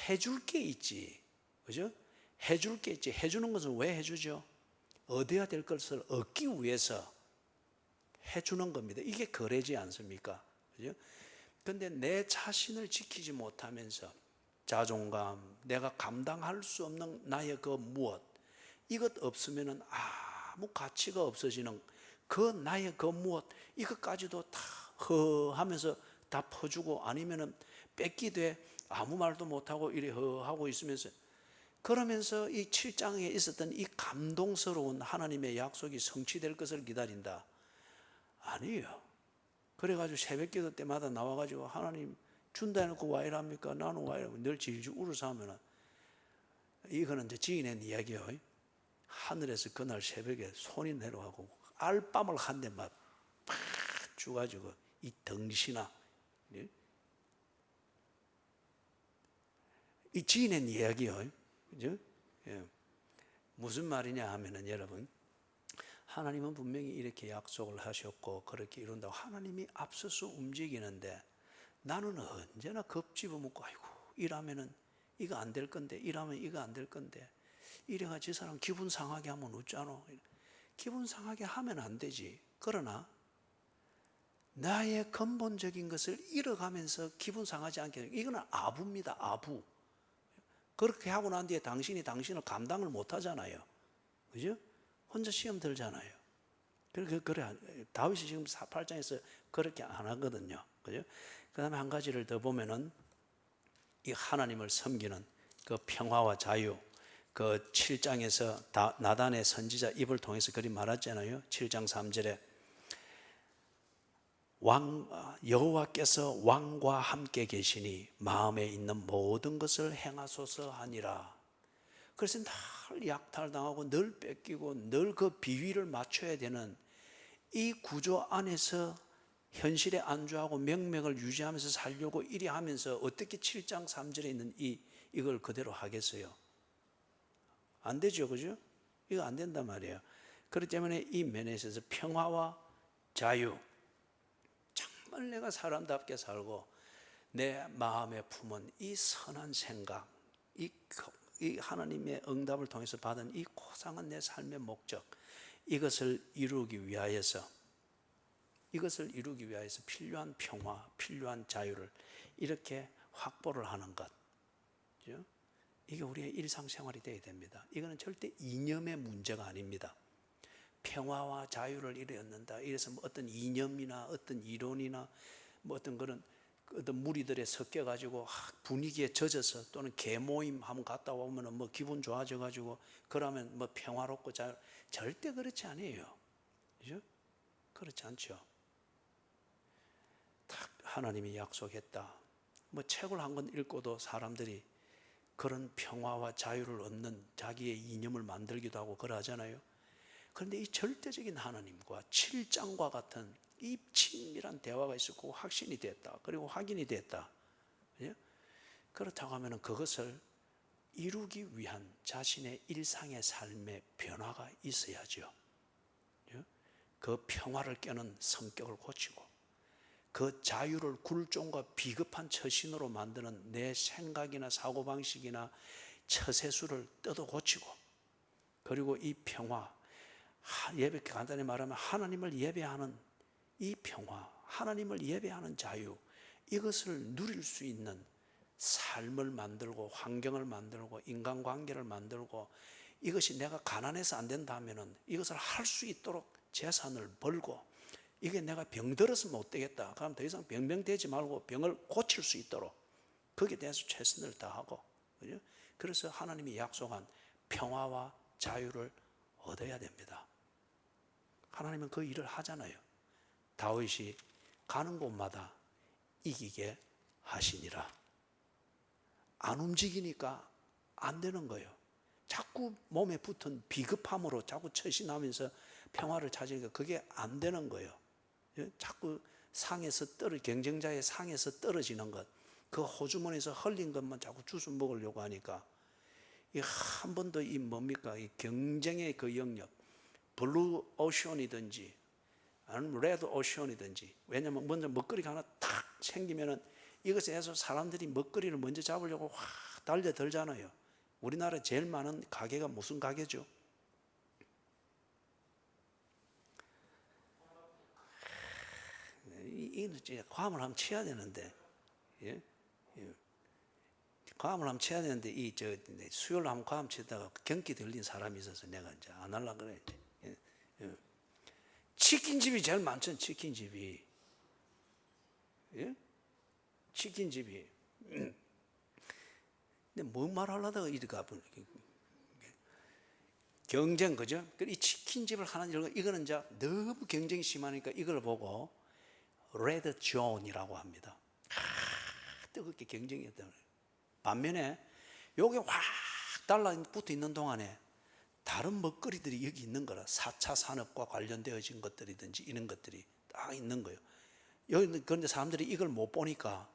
해줄 게 있지. 그죠? 해줄 게 있지. 해주는 것은 왜 해주죠? 얻어야 될 것을 얻기 위해서 해주는 겁니다. 이게 거래지 않습니까? 그죠? 근데 내 자신을 지키지 못하면서 자존감, 내가 감당할 수 없는 나의 그 무엇, 이것 없으면은 아무 가치가 없어지는 그 나의 그 무엇, 이것까지도 다 허하면서 다 퍼주고, 아니면은 뺏기되 아무 말도 못하고 이래 허하고 있으면서, 그러면서 이 7장에 있었던 이 감동스러운 하나님의 약속이 성취될 것을 기다린다. 아니에요. 그래가지고 새벽 기도 때마다 나와가지고 하나님 준다 해놓고 와 이랍니까? 나는 와 이러고 늘 질질 울어서 하면은, 이거는 이제 지어낸 이야기예요. 하늘에서 그날 새벽에 손이 내려가고 알밤을 한 대 막 팍 주가지고, 이 덩신아, 이 지어낸 이야기예요. 그죠? 예. 무슨 말이냐 하면은 여러분, 하나님은 분명히 이렇게 약속을 하셨고 그렇게 이룬다고 하나님이 앞서서 움직이는데, 나는 언제나 겁집어먹고 아이고 이러면은 이거 안 될 건데, 이러면 이거 안 될 건데, 이래가 저 사람 기분 상하게 하면 어쩌노. 기분 상하게 하면 안 되지. 그러나 나의 근본적인 것을 잃어가면서 기분 상하지 않게, 이거는 아부입니다. 아부. 그렇게 하고 난 뒤에 당신이 당신을 감당을 못 하잖아요. 그죠? 혼자 시험 들잖아요. 그래, 다윗이 지금 8장에서 그렇게 안 하거든요. 그죠? 그 다음에 한 가지를 더 보면은 이 하나님을 섬기는 그 평화와 자유, 그 7장에서 나단의 선지자 입을 통해서 그리 말했잖아요. 7장 3절에 여호와께서 왕과 함께 계시니 마음에 있는 모든 것을 행하소서 하니라. 그래서 늘 약탈당하고 늘 뺏기고 늘 그 비위를 맞춰야 되는 이 구조 안에서 현실에 안주하고 명맥을 유지하면서 살려고 이리 하면서 어떻게 7장 3절에 있는 이걸 그대로 하겠어요? 안 되죠, 그죠? 이거 안 된단 말이에요. 그렇기 때문에 이 면에 있어서 평화와 자유, 정말 내가 사람답게 살고 내 마음에 품은 이 선한 생각, 이 하나님의 응답을 통해서 받은 이 고상한 내 삶의 목적, 이것을 이루기 위하여서 필요한 평화, 필요한 자유를 이렇게 확보를 하는 것, 그죠? 이게 우리의 일상생활이 되어야 됩니다. 이거는 절대 이념의 문제가 아닙니다. 평화와 자유를 이루었는다. 이래서 뭐 어떤 이념이나 어떤 이론이나 뭐 어떤 그런 어떤 무리들에 섞여가지고 분위기에 젖어서 또는 개모임 한번 갔다 오면 뭐 기분 좋아져가지고 그러면 뭐 평화롭고 절대 그렇지 않아요. 그죠? 그렇지 않죠. 딱 하나님이 약속했다. 뭐 책을 한 권 읽고도 사람들이 그런 평화와 자유를 얻는 자기의 이념을 만들기도 하고 그러잖아요. 그런데 이 절대적인 하나님과 7장과 같은 이 친밀한 대화가 있었고 확신이 됐다. 그리고 확인이 됐다. 그렇다고 하면 그것을 이루기 위한 자신의 일상의 삶의 변화가 있어야죠. 그 평화를 깨는 성격을 고치고 그 자유를 굴종과 비겁한 처신으로 만드는 내 생각이나 사고방식이나 처세술을 뜯어 고치고 그리고 이 평화, 예배 간단히 말하면 하나님을 예배하는 이 평화, 하나님을 예배하는 자유, 이것을 누릴 수 있는 삶을 만들고 환경을 만들고 인간관계를 만들고 이것이 내가 가난해서 안 된다 하면은 이것을 할 수 있도록 재산을 벌고 이게 내가 병들어서 못 되겠다. 그럼 더 이상 병되지 말고 병을 고칠 수 있도록 거기에 대해서 최선을 다하고, 그죠? 그래서 하나님이 약속한 평화와 자유를 얻어야 됩니다. 하나님은 그 일을 하잖아요. 다윗이 가는 곳마다 이기게 하시니라. 안 움직이니까 안 되는 거예요. 자꾸 몸에 붙은 비급함으로 자꾸 처신하면서 평화를 찾으니까 그게 안 되는 거예요. 자꾸 경쟁자의 상에서 떨어지는 것, 그 호주머니에서 흘린 것만 자꾸 주워 먹으려고 하니까 한 번도 이 경쟁의 그 영역, 블루 오션이든지 아니면 레드 오션이든지, 왜냐하면 먼저 먹거리가 하나 탁 생기면은 이것에 대해서 사람들이 먹거리를 먼저 잡으려고 확 달려들잖아요. 우리나라에 제일 많은 가게가 무슨 가게죠? 이건 진짜 과음을 한번 쳐야 되는데, 예? 과음을 한번 쳐야 되는데 수요일 한번 과음 치다가 경기 들린 사람이 있어서 내가 이제 안 하려고 그래. 치킨집이 제일 많죠. 치킨집이. 예? 치킨집이. 근데 뭔 말하려다가 이렇게 가보네. 경쟁, 그죠? 이 치킨집을 하나 열고, 이거는 이제 너무 경쟁이 심하니까 이걸 보고 레드 존이라고 합니다. 뜨겁게 경쟁이 했다는 거예요. 반면에 요게 확 달라붙어 있는 동안에 다른 먹거리들이 여기 있는 거라. 4차 산업과 관련되어진 것들이든지 이런 것들이 딱 있는 거예요. 여기는 그런데 사람들이 이걸 못 보니까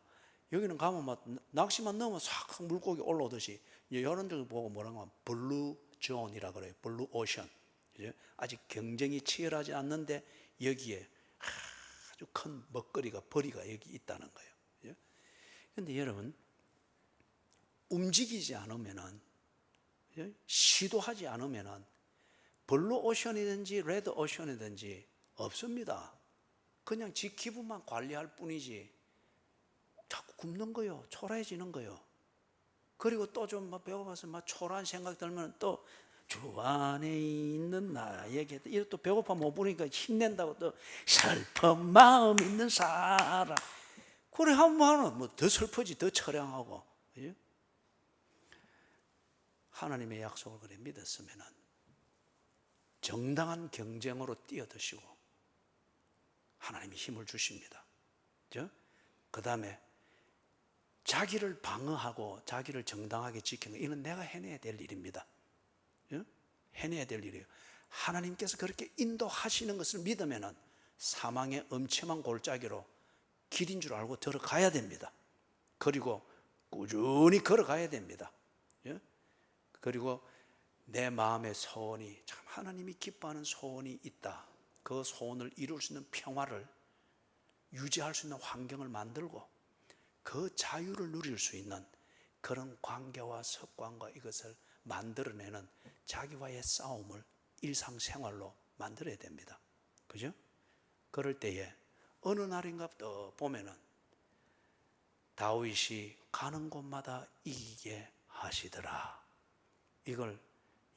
여기는 가면 막 낚시만 넣으면 싹 물고기 올라오듯이 이런 데를 보고 뭐라고 하면 블루 존이라 그래요. 블루 오션. 아직 경쟁이 치열하지 않는데 여기에 아주 큰 먹거리가 벌이가 여기 있다는 거예요. 그런데 여러분, 움직이지 않으면은, 시도하지 않으면은 블루 오션이든지 레드 오션이든지 없습니다. 그냥 지 기분만 관리할 뿐이지 자꾸 굶는 거요. 초라해지는 거요. 그리고 또 좀 배고파서 초라한 생각 들면 또 주 안에 있는 나에게, 이래 또 배고파 못 부르니까 힘낸다고 또 슬픈 마음 있는 사람, 그래 하면 뭐 더 슬프지, 더 처량하고. 그죠? 하나님의 약속을 그래 믿었으면은 정당한 경쟁으로 뛰어드시고 하나님이 힘을 주십니다. 그죠? 그 다음에 자기를 방어하고 자기를 정당하게 지키는 거, 이건 내가 해내야 될 일입니다. 그죠? 해내야 될 일이에요. 하나님께서 그렇게 인도하시는 것을 믿으면은 사망의 엄청난 골짜기로 길인 줄 알고 들어가야 됩니다. 그리고 꾸준히 걸어가야 됩니다. 예? 그리고 내 마음의 소원이, 참 하나님이 기뻐하는 소원이 있다. 그 소원을 이룰 수 있는 평화를 유지할 수 있는 환경을 만들고 그 자유를 누릴 수 있는 그런 관계와 습관과 이것을 만들어내는 자기와의 싸움을 일상생활로 만들어야 됩니다. 그죠? 그럴 때에 어느 날인가 또 보면은 다윗이 가는 곳마다 이기게 하시더라. 이걸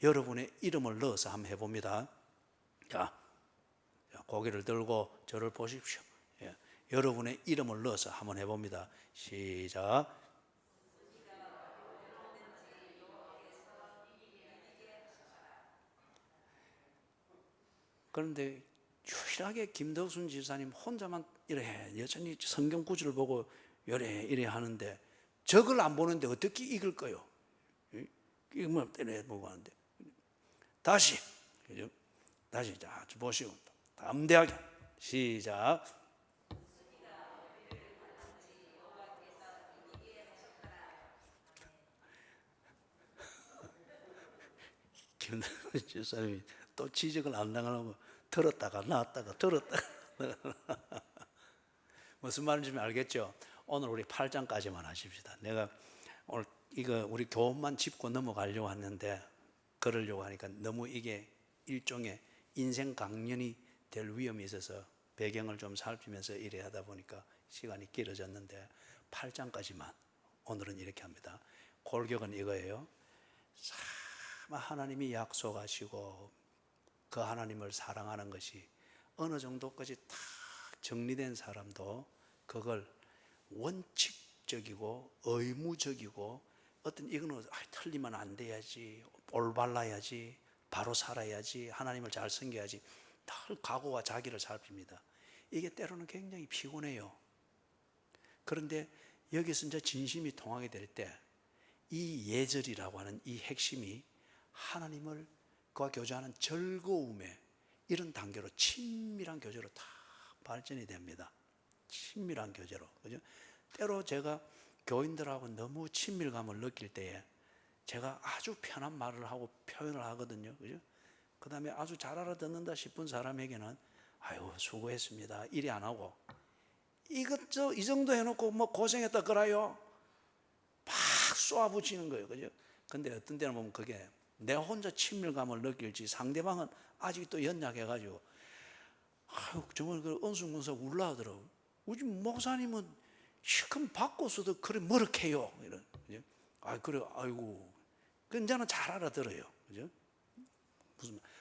여러분의 이름을 넣어서 한번 해봅니다. 자, 고개를 들고 저를 보십시오. 예, 여러분의 이름을 넣어서 한번 해봅니다. 시작. 그런데 유일하게 김덕순 집사님 혼자만 이래 여전히 성경 구절을 보고 이래 하는데 적을 안 보는데 어떻게 이길 거요? 이거 뭐 때려 보고 하는데 다시, 그죠? 다시 자 보시고 담대하게 시작. 김덕순 집사님이 또 지적을 안 당하려고 들었다가 놨다가 들었다가 무슨 말인지 알겠죠? 오늘 우리 8장까지만 하십시다. 내가 오늘 이거 우리 교훈만 짚고 넘어가려고 했는데 그러려고 하니까 너무 이게 일종의 인생 강연이 될 위험이 있어서 배경을 좀 살피면서 이래 하다 보니까 시간이 길어졌는데 8장까지만 오늘은 이렇게 합니다. 골격은 이거예요. 참 하나님이 약속하시고 그 하나님을 사랑하는 것이 어느 정도까지 딱 정리된 사람도 그걸 원칙적이고 의무적이고 어떤 이거는 틀리면 안 돼야지, 올바라야지, 바로 살아야지, 하나님을 잘 섬겨야지 늘 각오와 자기를 살핍니다. 이게 때로는 굉장히 피곤해요. 그런데 여기서 이제 진심이 통하게 될 때 이 예절이라고 하는 이 핵심이 하나님을 그와 교제하는 즐거움에 이런 단계로 친밀한 교제로 다 발전이 됩니다. 친밀한 교제로. 그죠? 때로 제가 교인들하고 너무 친밀감을 느낄 때에 제가 아주 편한 말을 하고 표현을 하거든요. 그죠? 그 다음에 아주 잘 알아듣는다 싶은 사람에게는 아유, 수고했습니다. 이리 안 하고 이것 이 정도 해놓고 뭐 고생했다 그래요. 막 쏘아붙이는 거예요. 그죠? 근데 어떤 때는 보면 그게 내 혼자 친밀감을 느낄지 상대방은 아직도 연약해가지고 아유, 정말 그 은순근사 울라 하더라고요. 우리 목사님은 시큼 바꿔서도 그래 머쓱해요. 이런. 그죠? 아, 그래, 아이고. 그 이제는 잘 알아들어요. 그죠?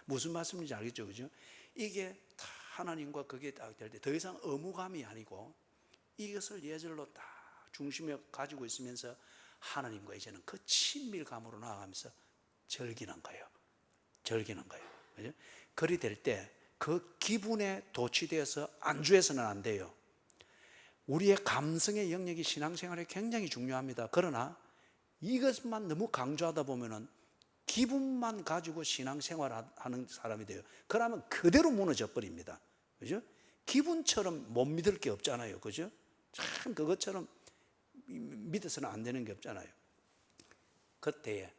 무슨 말씀인지 알겠죠? 그죠? 이게 다 하나님과 그게 딱 될 때 더 이상 의무감이 아니고 이것을 예절로 딱 중심에 가지고 있으면서 하나님과 이제는 그 친밀감으로 나아가면서 즐기는 거예요. 즐기는 거예요. 그죠? 그리 될 때 그 기분에 도취되어서 안주해서는 안 돼요. 우리의 감성의 영역이 신앙생활에 굉장히 중요합니다. 그러나 이것만 너무 강조하다 보면은 기분만 가지고 신앙생활하는 사람이 돼요. 그러면 그대로 무너져 버립니다. 그죠? 기분처럼 못 믿을 게 없잖아요. 그죠? 참 그것처럼 믿어서는 안 되는 게 없잖아요. 그때에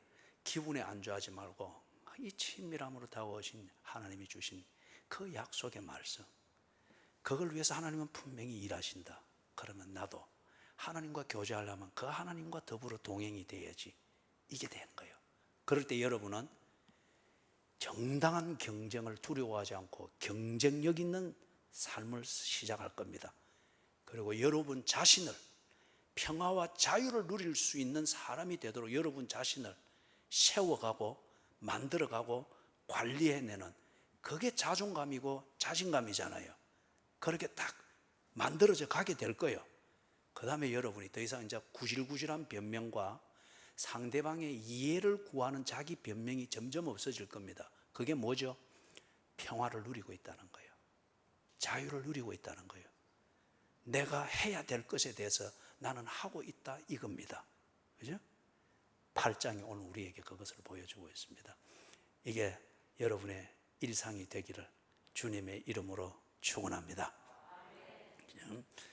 기분에 안주하지 말고 이 친밀함으로 다가오신 하나님이 주신 그 약속의 말씀, 그걸 위해서 하나님은 분명히 일하신다. 그러면 나도 하나님과 교제하려면 그 하나님과 더불어 동행이 돼야지 이게 되는 거예요. 그럴 때 여러분은 정당한 경쟁을 두려워하지 않고 경쟁력 있는 삶을 시작할 겁니다. 그리고 여러분 자신을 평화와 자유를 누릴 수 있는 사람이 되도록 여러분 자신을 세워가고 만들어가고 관리해내는, 그게 자존감이고 자신감이잖아요. 그렇게 딱 만들어져 가게 될 거예요. 그 다음에 여러분이 더 이상 이제 구실구실한 변명과 상대방의 이해를 구하는 자기 변명이 점점 없어질 겁니다. 그게 뭐죠? 평화를 누리고 있다는 거예요. 자유를 누리고 있다는 거예요. 내가 해야 될 것에 대해서 나는 하고 있다, 이겁니다. 그죠? 8장이 오늘 우리에게 그것을 보여주고 있습니다. 이게 여러분의 일상이 되기를 주님의 이름으로 축원합니다.